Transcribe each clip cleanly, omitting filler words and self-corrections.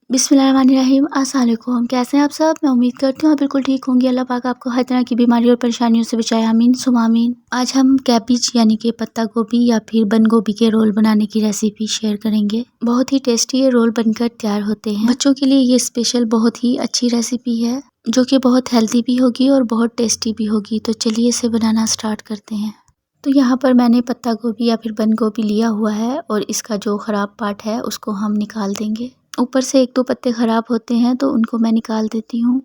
बिस्मिल्लाहिर्रहमानिर्रहीम। अस्सलाम वालेकुम। कैसे हैं आप सब? मैं उम्मीद करती हूँ आप बिल्कुल ठीक होंगे। अल्लाह पाक आपको हर तरह की बीमारी और परेशानियों से बचाए, आमीन सुमा आमीन। आज हम कैबेज यानी कि पत्ता गोभी या फिर बंद गोभी के रोल बनाने की रेसिपी शेयर करेंगे। बहुत ही टेस्टी ये रोल बनकर तैयार होते हैं। बच्चों के लिए ये स्पेशल बहुत ही अच्छी रेसिपी है जो कि बहुत हेल्दी भी होगी और बहुत टेस्टी भी होगी। तो चलिए इसे बनाना स्टार्ट करते हैं। तो यहाँ पर मैंने पत्ता गोभी या फिर बंद गोभी लिया हुआ है और इसका जो ख़राब पार्ट है उसको हम निकाल देंगे। ऊपर से एक दो पत्ते ख़राब होते हैं तो उनको मैं निकाल देती हूँ।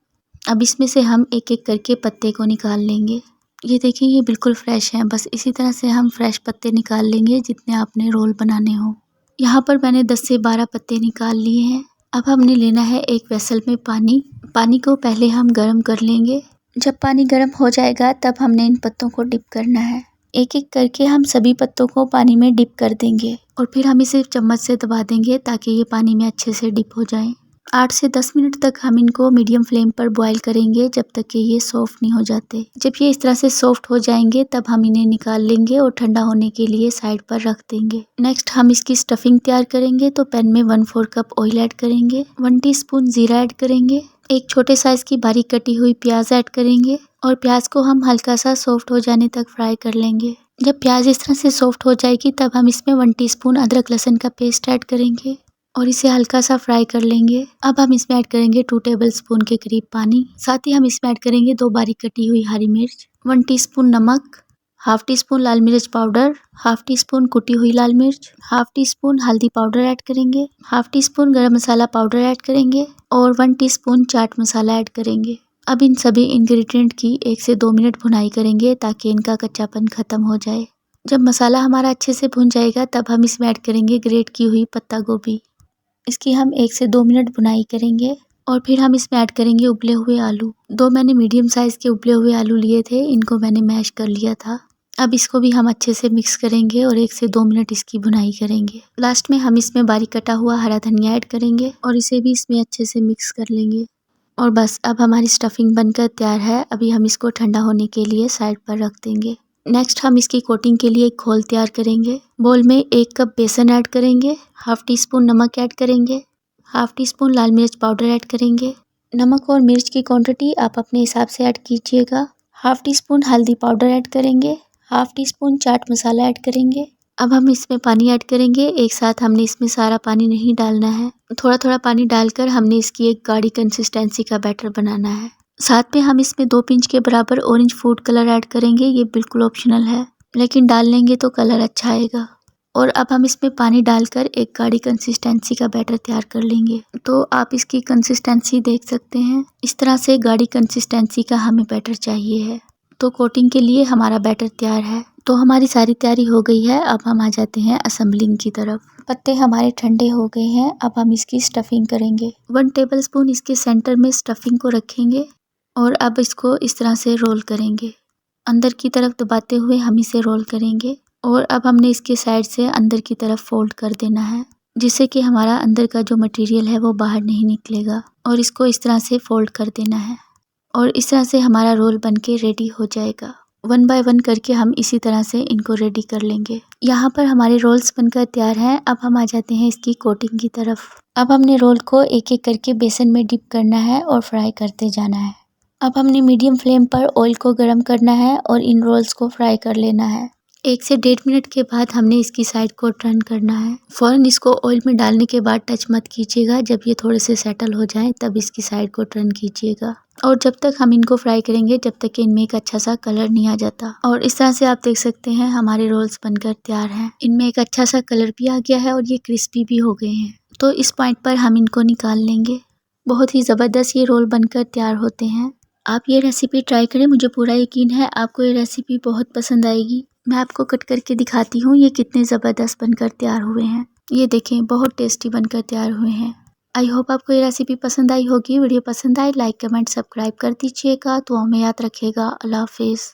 अब इसमें से हम एक एक करके पत्ते को निकाल लेंगे। ये देखिए ये बिल्कुल फ्रेश हैं। बस इसी तरह से हम फ्रेश पत्ते निकाल लेंगे जितने आपने रोल बनाने हो। यहाँ पर मैंने 10 से 12 पत्ते निकाल लिए हैं। अब हमने लेना है एक वेसल में पानी। पानी को पहले हम गर्म कर लेंगे। जब पानी गर्म हो जाएगा तब हमने इन पत्तों को डिप करना है। एक एक करके हम सभी पत्तों को पानी में डिप कर देंगे और फिर हम इसे चम्मच से दबा देंगे ताकि ये पानी में अच्छे से डिप हो जाए। 8 से 10 मिनट तक हम इनको मीडियम फ्लेम पर बॉईल करेंगे जब तक कि ये सॉफ्ट नहीं हो जाते। जब ये इस तरह से सॉफ्ट हो जाएंगे तब हम इन्हें निकाल लेंगे और ठंडा होने के लिए साइड पर रख देंगे। नेक्स्ट हम इसकी स्टफिंग तैयार करेंगे। तो पैन में 1/4 कप ऑयल ऐड करेंगे, 1 टीस्पून जीरा ऐड करेंगे, एक छोटे साइज की बारीक कटी हुई प्याज ऐड करेंगे और प्याज को हम हल्का सा सॉफ्ट हो जाने तक फ्राई कर लेंगे। जब प्याज इस तरह से सॉफ्ट हो जाएगी तब हम इसमें 1 टीस्पून अदरक लहसुन का पेस्ट ऐड करेंगे और इसे हल्का सा फ्राई कर लेंगे। अब हम इसमें ऐड करेंगे 2 टेबलस्पून के करीब पानी। साथ ही हम इसमें ऐड करेंगे 2 बारीक कटी हुई हरी मिर्च, 1 टीस्पून नमक, हाफ टी स्पून लाल मिर्च पाउडर, हाफ टी स्पून कुटी हुई लाल मिर्च, हाफ टी स्पून हल्दी पाउडर ऐड करेंगे, हाफ टी स्पून गरम मसाला पाउडर ऐड करेंगे और 1 टीस्पून चाट मसाला ऐड करेंगे। अब इन सभी इंग्रेडिएंट की 1 से 2 मिनट भुनाई करेंगे ताकि इनका कच्चापन खत्म हो जाए। जब मसाला हमारा अच्छे से भुन जाएगा तब हम इसमें ऐड करेंगे ग्रेट की हुई पत्ता गोभी। इसकी हम 1 से 2 मिनट भुनाई करेंगे और फिर हम इसमें ऐड करेंगे उबले हुए आलू। 2 मैंने मीडियम साइज़ के उबले हुए आलू लिए थे, इनको मैंने मैश कर लिया था। अब इसको भी हम अच्छे से मिक्स करेंगे और 1 से 2 मिनट इसकी भुनाई करेंगे। लास्ट में हम इसमें बारीक कटा हुआ हरा धनिया ऐड करेंगे और इसे भी इसमें अच्छे से मिक्स कर लेंगे। और बस अब हमारी स्टफिंग बनकर तैयार है। अभी हम इसको ठंडा होने के लिए साइड पर रख देंगे। नेक्स्ट हम इसकी कोटिंग के लिए एक घोल तैयार करेंगे। बोल में 1 कप बेसन ऐड करेंगे, हाफ टी स्पून नमक ऐड करेंगे, हाफ टी स्पून लाल मिर्च पाउडर ऐड करेंगे। नमक और मिर्च की क्वांटिटी आप अपने हिसाब से ऐड कीजिएगा। हाफ टी स्पून हल्दी पाउडर ऐड करेंगे, half tea spoon chaat masala add करेंगे। अब हम इसमें पानी ऐड करेंगे। एक साथ हमने इसमें सारा पानी नहीं डालना है, थोड़ा थोड़ा पानी डालकर हमने इसकी एक गाढ़ी कंसिस्टेंसी का बैटर बनाना है। साथ में हम इसमें 2 पिंच के बराबर ऑरेंज फूड कलर ऐड करेंगे। ये बिल्कुल ऑप्शनल है लेकिन डाल लेंगे तो कलर अच्छा आएगा। और अब हम इसमें पानी डालकर एक गाढ़ी कंसिस्टेंसी का बैटर तैयार कर लेंगे। तो आप इसकी कंसिस्टेंसी देख सकते हैं, इस तरह से गाढ़ी कंसिस्टेंसी का हमें बैटर चाहिए है। तो कोटिंग के लिए हमारा बैटर तैयार है। तो हमारी सारी तैयारी हो गई है। अब हम आ जाते हैं असेंबलिंग की तरफ। पत्ते हमारे ठंडे हो गए हैं। अब हम इसकी स्टफिंग करेंगे। 1 टेबलस्पून इसके सेंटर में स्टफिंग को रखेंगे और अब इसको इस तरह से रोल करेंगे। अंदर की तरफ दबाते हुए हम इसे रोल करेंगे और अब हमने इसके साइड से अंदर की तरफ फोल्ड कर देना है जिससे कि हमारा अंदर का जो मटेरियल है वो बाहर नहीं निकलेगा। और इसको इस तरह से फोल्ड कर देना है और इस तरह से हमारा रोल बनके रेडी हो जाएगा। 1 बाय 1 करके हम इसी तरह से इनको रेडी कर लेंगे। यहाँ पर हमारे रोल्स बनकर तैयार हैं। अब हम आ जाते हैं इसकी कोटिंग की तरफ। अब हमने रोल को एक एक करके बेसन में डिप करना है और फ्राई करते जाना है। अब हमने मीडियम फ्लेम पर ऑयल को गर्म करना है और इन रोल्स को फ्राई कर लेना है। 1 से 1.5 मिनट के बाद हमने इसकी साइड को टर्न करना है। फ़ौरन इसको ऑयल में डालने के बाद टच मत कीजिएगा। जब ये थोड़े से सेटल हो जाएं तब इसकी साइड को टर्न कीजिएगा और जब तक हम इनको फ्राई करेंगे जब तक कि इनमें एक अच्छा सा कलर नहीं आ जाता। और इस तरह से आप देख सकते हैं हमारे रोल्स बनकर तैयार हैं। इनमें एक अच्छा सा कलर भी आ गया है और ये क्रिस्पी भी हो गए हैं। तो इस पॉइंट पर हम इनको निकाल लेंगे। बहुत ही ज़बरदस्त ये रोल बनकर तैयार होते हैं। आप ये रेसिपी ट्राई करें, मुझे पूरा यकीन है आपको ये रेसिपी बहुत पसंद आएगी। मैं आपको कट करके दिखाती हूँ ये कितने ज़बरदस्त बनकर तैयार हुए हैं। ये देखें बहुत टेस्टी बनकर तैयार हुए हैं। आई होप आपको ये रेसिपी पसंद आई होगी। वीडियो पसंद आए लाइक कमेंट सब्सक्राइब कर दीजिएगा। तो हमें याद रखिएगा। अल्लाह हाफिज़।